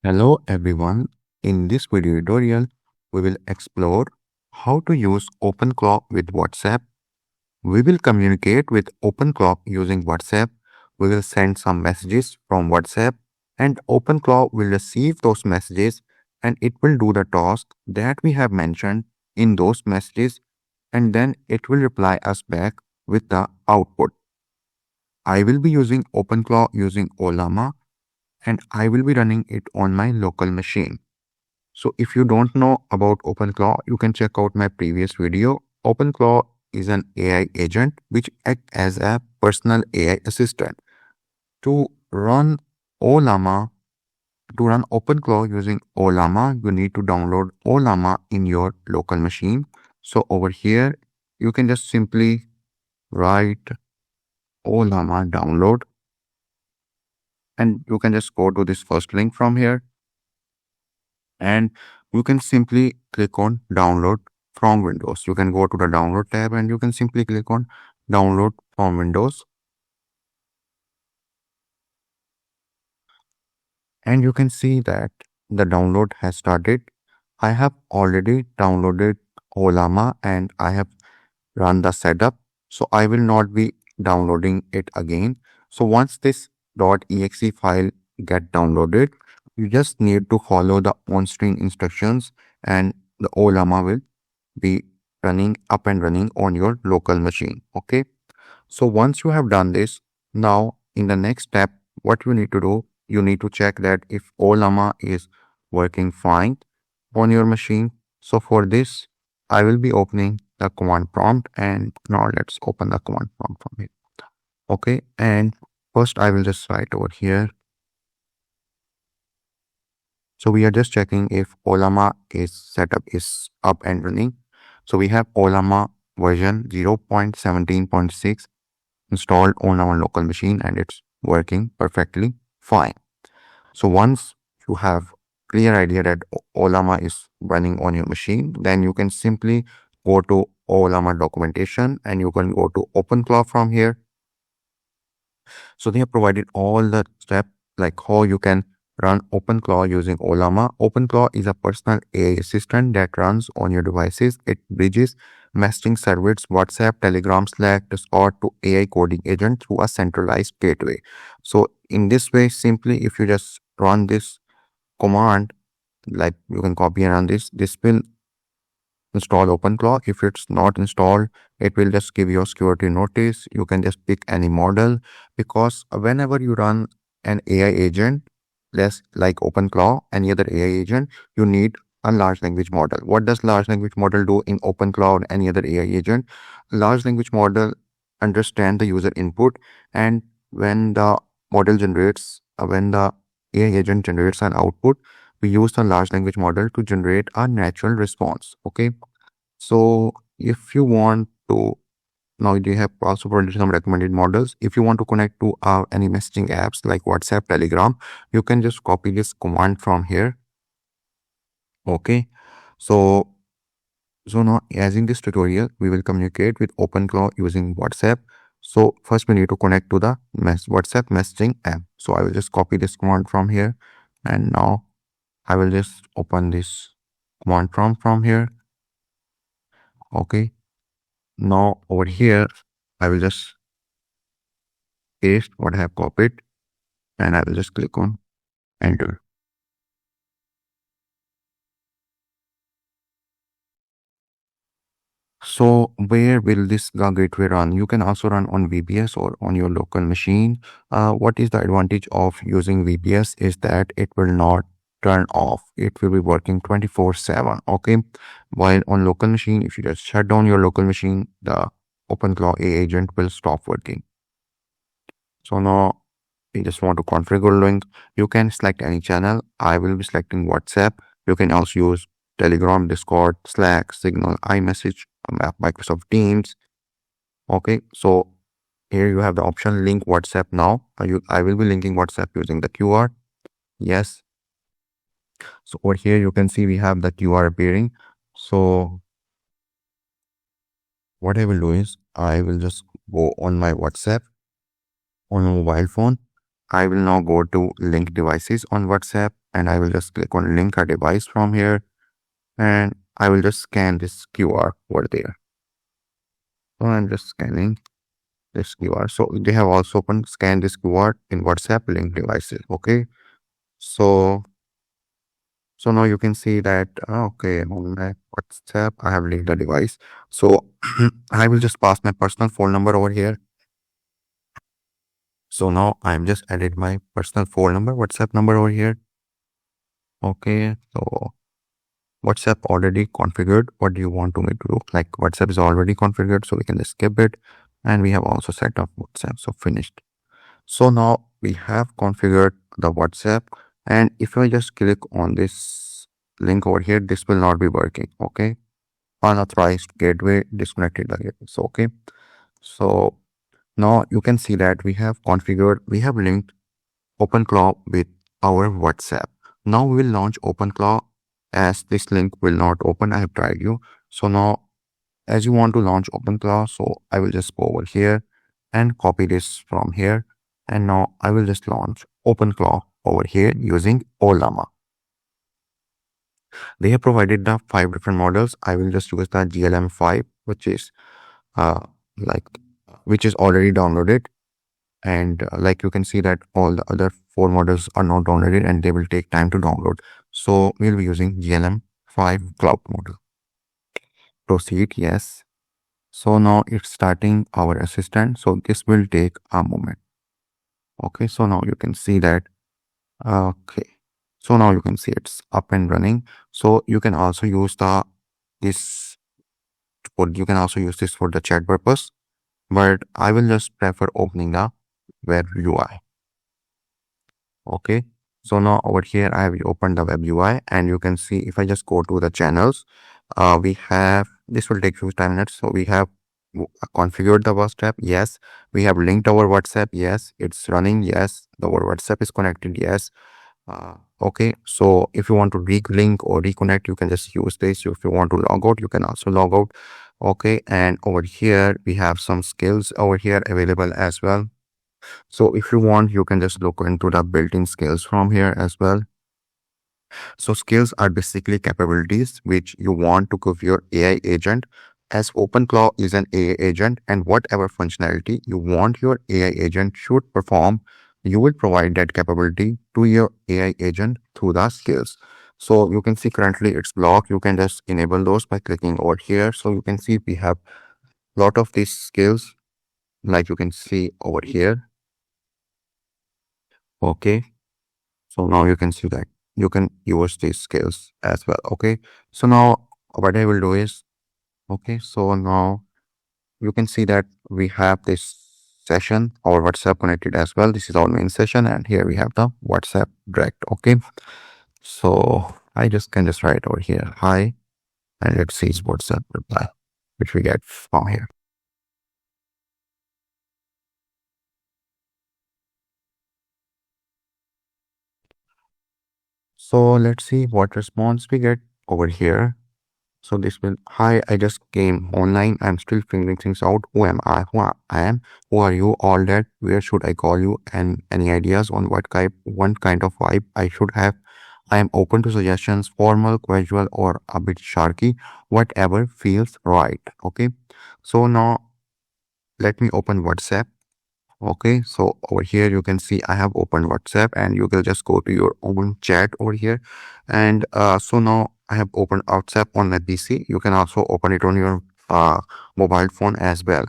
Hello everyone. In this video tutorial, we will explore how to use OpenClaw with WhatsApp. We will communicate with OpenClaw using WhatsApp. We will send some messages from WhatsApp and OpenClaw will receive those messages and it will do the task that we have mentioned in those messages and then it will reply us back with the output. I will be using OpenClaw using Llama and I will be running it on my local machine. So if you don't know about OpenClaw, you can check out my previous video. OpenClaw is an AI agent which acts as a personal AI assistant. To run Llama, to run OpenClaw using Llama, you need to download Llama in your local machine. So over here, you can just simply write Llama download and you can just go to this first link from here and you can simply click on download from Windows. You can go to the download tab and you can simply click on download from Windows. And you can see that the download has started. I have already downloaded Llama and I have run the setup. So I will not be downloading it again. So once this .exe file get downloaded, you just need to follow the on-screen instructions and the Llama will be running up and running on your local machine. Okay. So once you have done this, now in the next step, what you need to do, you need to check that if Llama is working fine on your machine. So for this, I will be opening the command prompt and now let's open the command prompt from here. Okay. And first I will just write over here. So we are just checking if Llama is setup is up and running. So we have Llama version 0.17.6 installed on our local machine and it's working perfectly fine. So once you have clear idea that Llama is running on your machine, then you can simply go to Llama documentation and you can go to OpenClaw from here. So they have provided all the steps like how you can run OpenClaw using Llama. OpenClaw is a personal AI assistant that runs on your devices. It bridges messaging service, WhatsApp, Telegram, Slack, Discord to AI coding agent through a centralized gateway. So in this way, simply if you just run this command, like you can copy and run this will install OpenClaw. If it's not installed, it will just give you a security notice. You can just pick any model because whenever you run an AI agent, less like OpenClaw, any other AI agent, you need a large language model. What does large language model do in OpenClaw or any other AI agent? Large language model understand the user input, and when the model generates, when the AI agent generates an output, we use the large language model to generate a natural response. Okay. So if you want to, now they have also provided some recommended models. If you want to connect to any messaging apps like WhatsApp, Telegram, you can just copy this command from here. Okay. So now as in this tutorial, we will communicate with OpenClaw using WhatsApp. So first we need to connect to the WhatsApp messaging app. So I will just copy this command from here. And now I will just open this command prompt from here. Okay. Now over here, I will just paste what I have copied and I will just click on enter. So where will this gateway run? You can also run on VPS or on your local machine. What is the advantage of using VPS is that it will not turn off. It will be working 24/7. Okay. While on local machine, if you just shut down your local machine, the OpenClaw AI agent will stop working. So now you just want to configure link. You can select any channel. I will be selecting WhatsApp. You can also use Telegram, Discord, Slack, Signal, iMessage, Microsoft Teams. Okay, so here you have the option link WhatsApp now. I will be linking WhatsApp using the QR. Yes. So over here you can see we have the QR appearing. So what I will do is I will just go on my WhatsApp on my mobile phone. I will now go to link devices on WhatsApp, and I will just click on link a device from here, and I will just scan this QR over there. So I'm just scanning this QR. So they have also scan this QR in WhatsApp link devices. Okay. So now you can see that, okay, on my WhatsApp, I have linked the device. So I will just pass my personal phone number over here. So now I'm just added my personal phone number, WhatsApp number over here. Okay. So WhatsApp already configured. What do you want me to do? Like WhatsApp is already configured, so we can just skip it. And we have also set up WhatsApp. So finished. So now we have configured the WhatsApp, and if I just click on this link over here, this will not be working. Okay. Unauthorized gateway disconnected the gateway. So okay. So now you can see that we have linked OpenClaw with our WhatsApp. Now we will launch OpenClaw, as this link will not open. I have tried you. So now as you want to launch OpenClaw, so I will just go over here and copy this from here. And now I will just launch OpenClaw over here using Llama. They have provided the 5 different models. I will just use the GLM5, which is already downloaded. And like you can see that all the other 4 models are not downloaded and they will take time to download. So we'll be using GLM5 cloud model. Proceed, yes. So now it's starting our assistant. So this will take a moment. Okay, so now you can see that. Okay, so now you can see it's up and running. So you can also use this for the chat purpose, but I will just prefer opening the web UI. Okay, so now over here I have opened the web UI, and you can see if I just go to the channels, we have, this will take 5 minutes. So we have configured the WhatsApp, yes. We have linked our WhatsApp, yes. It's running, yes. Our WhatsApp is connected, yes. Okay, so if you want to relink or reconnect, you can just use this. If you want to log out, you can also log out. Okay, and over here we have some skills over here available as well. So if you want, you can just look into the built-in skills from here as well. So skills are basically capabilities which you want to give your AI agent, as OpenClaw is an AI agent, and whatever functionality you want your AI agent should perform, you will provide that capability to your AI agent through the skills. So you can see currently it's blocked. You can just enable those by clicking over here. So you can see we have a lot of these skills, like you can see over here. Okay, so now you can see that you can use these skills as well. Okay, so now what I will do is, okay, so now you can see that we have this session, our WhatsApp connected as well. This is our main session, and here we have the WhatsApp direct. Okay, so I can just write over here, hi, and let's see WhatsApp reply, which we get from here. So let's see what response we get over here. So this will, hi, I just came online. I'm still figuring things out. Who am I? Who I am? Who are you? All that. Where should I call you? And any ideas on what kind of vibe I should have? I am open to suggestions, formal, casual, or a bit sharky, whatever feels right. Okay. So now let me open WhatsApp. Okay, so over here you can see I have opened WhatsApp, and you can just go to your own chat over here. And so now I have opened WhatsApp on my PC. You can also open it on your mobile phone as well.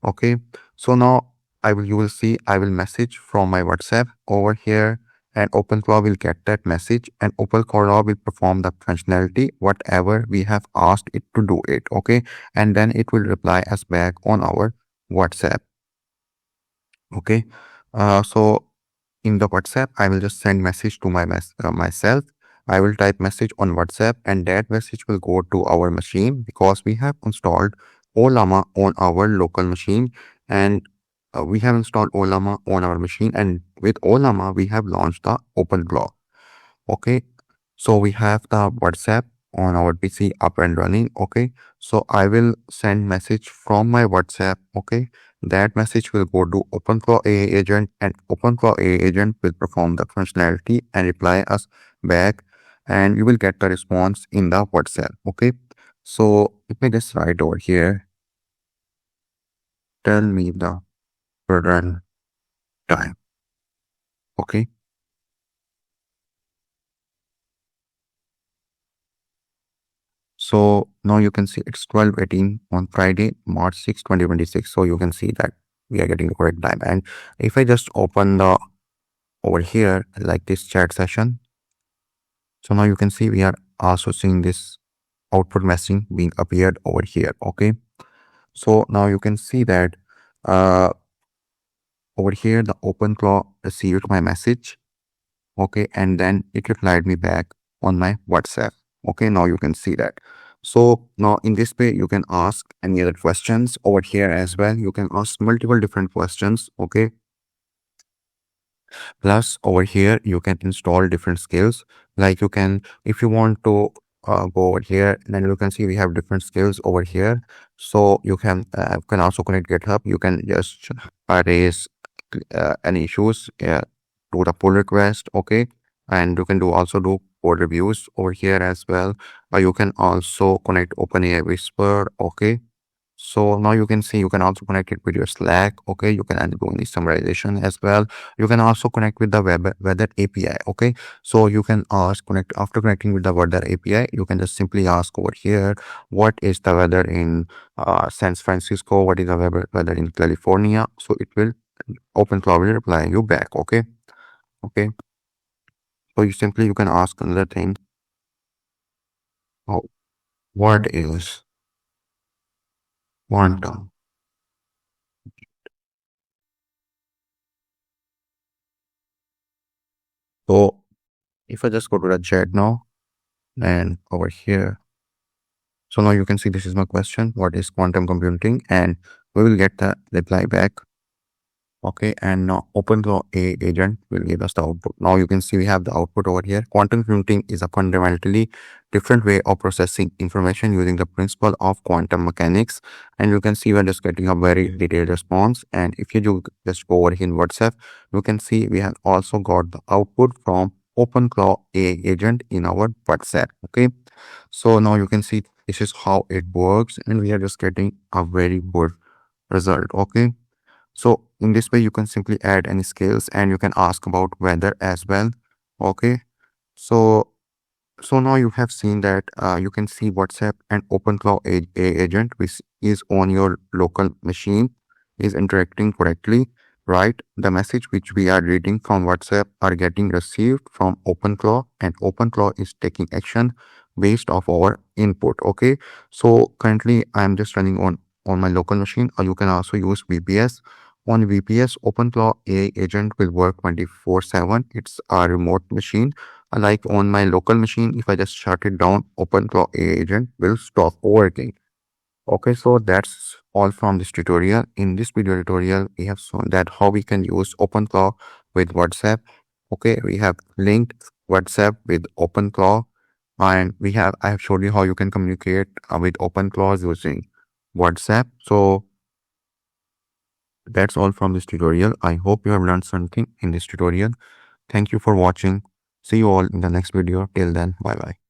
Okay, so now you will see I will message from my WhatsApp over here, and OpenClaw will get that message, and OpenClaw will perform the functionality whatever we have asked it to do it. Okay, and then it will reply us back on our WhatsApp. Okay, so in the WhatsApp, I will just send message to myself. I will type message on WhatsApp, and that message will go to our machine, because we have installed Llama on our local machine, and we have installed Llama on our machine, and with Llama we have launched the OpenClaw. Okay, so we have the WhatsApp on our PC up and running. Okay, so I will send message from my WhatsApp. Okay, that message will go to OpenClaw AI agent, and OpenClaw AI agent will perform the functionality and reply us back, and you will get the response in the WhatsApp. Okay, so let me just write over here. Tell me the current time. Okay. So now you can see it's 12:18 on Friday, March 6, 2026. So you can see that we are getting the correct time. And if I just open the over here, like this chat session, so now you can see we are also seeing this output messaging being appeared over here. Okay. So now you can see that uh, over here, the OpenClaw received my message. Okay, and then it replied me back on my WhatsApp. Okay, now you can see that. So now in this way you can ask any other questions over here as well. You can ask multiple different questions. Okay, plus over here you can install different skills, like you can, if you want to go over here, then you can see we have different skills over here. So you can also connect GitHub. You can just raise any issues to the pull request. Okay, and you can also do code reviews over here as well. You can also connect OpenAI Whisper. Okay, so now you can see you can also connect it with your Slack. Okay, you can do any summarization as well. You can also connect with the weather API. Okay, so you can ask connect after connecting with the weather API. You can just simply ask over here, what is the weather in San Francisco? What is the weather in California? So it will OpenClaw will reply you back. Okay, okay. So you can ask another thing. Oh, what is quantum? So if I just go to the chat now and over here, so now you can see this is my question. What is quantum computing? And we will get the reply back. Okay, and now OpenClaw A agent will give us the output. Now you can see we have the output over here. Quantum computing is a fundamentally different way of processing information using the principle of quantum mechanics. And you can see we're just getting a very detailed response. And if you just go over here in WhatsApp, you can see we have also got the output from OpenClaw A agent in our WhatsApp. Okay, so now you can see this is how it works, and we are just getting a very good result. Okay, so in this way, you can simply add any scales, and you can ask about weather as well. Okay. So so now you have seen that you can see WhatsApp and OpenClaw agent, which is on your local machine, is interacting correctly, right? The message which we are reading from WhatsApp are getting received from OpenClaw, and OpenClaw is taking action based off our input. Okay. So currently I'm just running on my local machine, or you can also use VPS. On VPS, OpenClaw AI agent will work 24/7. It's a remote machine. Like on my local machine, if I just shut it down, OpenClaw AI agent will stop working. Okay, so that's all from this tutorial. In this video tutorial, we have shown that how we can use OpenClaw with WhatsApp. Okay, we have linked WhatsApp with OpenClaw, and I have showed you how you can communicate with OpenClaw using WhatsApp. So that's all from this tutorial. I hope you have learned something in this tutorial. Thank you for watching. See you all in the next video. Till then, bye bye.